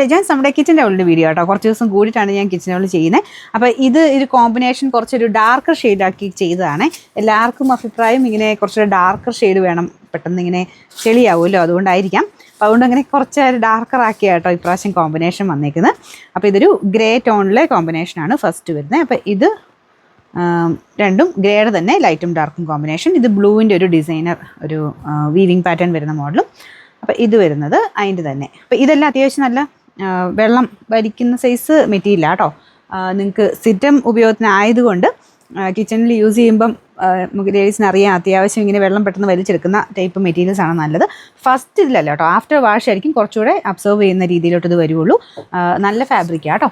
ഡിജൈൻസ് നമ്മുടെ കിച്ചൻ്റെ ഉള്ളിൽ വീഡിയോ കേട്ടോ. കുറച്ച് ദിവസം കൂടിയിട്ടാണ് ഞാൻ കിച്ചൻ്റെ ഉള്ളിൽ ചെയ്യുന്നത്. അപ്പോൾ ഇത് കോമ്പിനേഷൻ കുറച്ചൊരു ഡാർക്കർ ഷെയ്ഡാക്കി ചെയ്തതാണ്. എല്ലാവർക്കും അഭിപ്രായം ഇങ്ങനെ കുറച്ചൊരു ഡാർക്കർ ഷെയ്ഡ് വേണം, പെട്ടെന്ന് ഇങ്ങനെ ചെളിയാവുമല്ലോ, അതുകൊണ്ടായിരിക്കാം. അപ്പോൾ അതുകൊണ്ട് അങ്ങനെ കുറച്ച് ഡാർക്കർ ആക്കിയ കേട്ടോ ഇപ്രാവശ്യം കോമ്പിനേഷൻ വന്നേക്കുന്നത്. അപ്പോൾ ഇതൊരു ഗ്രേ ടോണിലെ കോമ്പിനേഷനാണ് ഫസ്റ്റ് വരുന്നത്. അപ്പോൾ ഇത് രണ്ടും ഗ്രേയുടെ തന്നെ ലൈറ്റും ഡാർക്കും കോമ്പിനേഷൻ. ഇത് ബ്ലൂവിൻ്റെ ഒരു ഡിസൈനർ ഒരു വീവിങ് പാറ്റേൺ വരുന്ന മോഡലും. അപ്പോൾ ഇത് വരുന്നത് അതിൻ്റെ തന്നെ. അപ്പോൾ ഇതെല്ലാം അത്യാവശ്യം നല്ല വെള്ളം വലിക്കുന്ന സൈസ് മെറ്റീരിയലാണ് കേട്ടോ. നിങ്ങൾക്ക് സ്ഥിരം ഉപയോഗത്തിനായതുകൊണ്ട് കിച്ചണിൽ യൂസ് ചെയ്യുമ്പം നമുക്ക് ലേഡീസിന് അറിയാം അത്യാവശ്യം ഇങ്ങനെ വെള്ളം പെട്ടെന്ന് വലിച്ചെടുക്കുന്ന ടൈപ്പ് മെറ്റീരിയൽസ് ആണ് നല്ലത്. ഫസ്റ്റ് ഇതിലല്ല കേട്ടോ, ആഫ്റ്റർ വാഷ് ആയിരിക്കും കുറച്ചുകൂടെ അബ്സർവ് ചെയ്യുന്ന രീതിയിലോട്ട് ഇത് വരുള്ളൂ. നല്ല ഫാബ്രിക്കാണ് കേട്ടോ.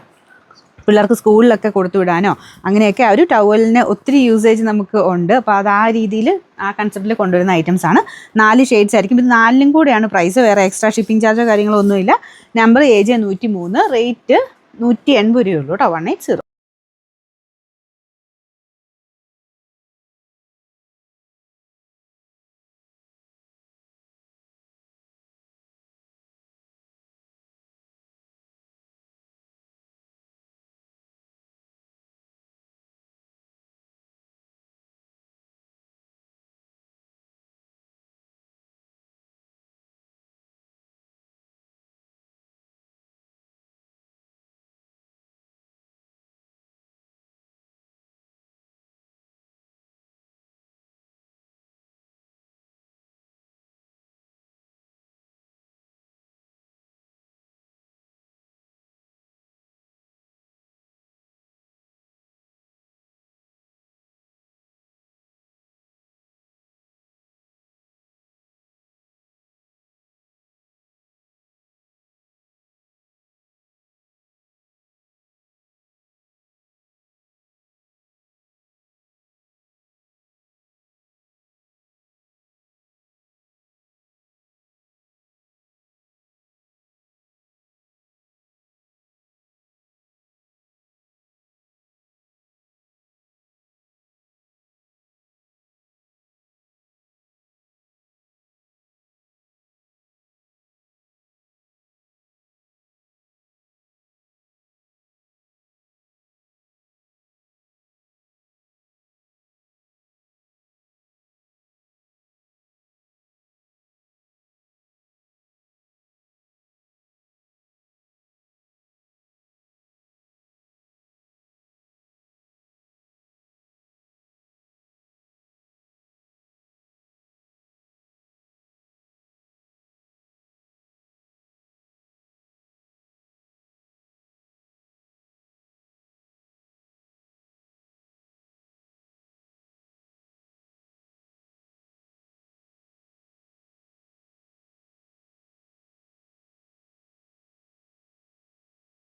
പിള്ളേർക്ക് സ്കൂളിലൊക്കെ കൊടുത്തു വിടാനോ അങ്ങനെയൊക്കെ ഒരു ടവലിന് ഒത്തിരി യൂസേജ് നമുക്ക് ഉണ്ട്. അപ്പോൾ അത് ആ രീതിയിൽ ആ കൺസെപ്റ്റിൽ കൊണ്ടുവരുന്ന ഐറ്റംസ് ആണ്. 4 ഷെയ്ഡ്സ് ആയിരിക്കും. ഇത് 4നും കൂടെയാണ് പ്രൈസ്, വേറെ എക്സ്ട്രാ ഷിപ്പിംഗ് ചാർജോ കാര്യങ്ങളോ ഒന്നുമില്ല. നമ്പർ AJ 103, റേറ്റ് 180 രൂപയുള്ളൂ കേട്ടോ. 180.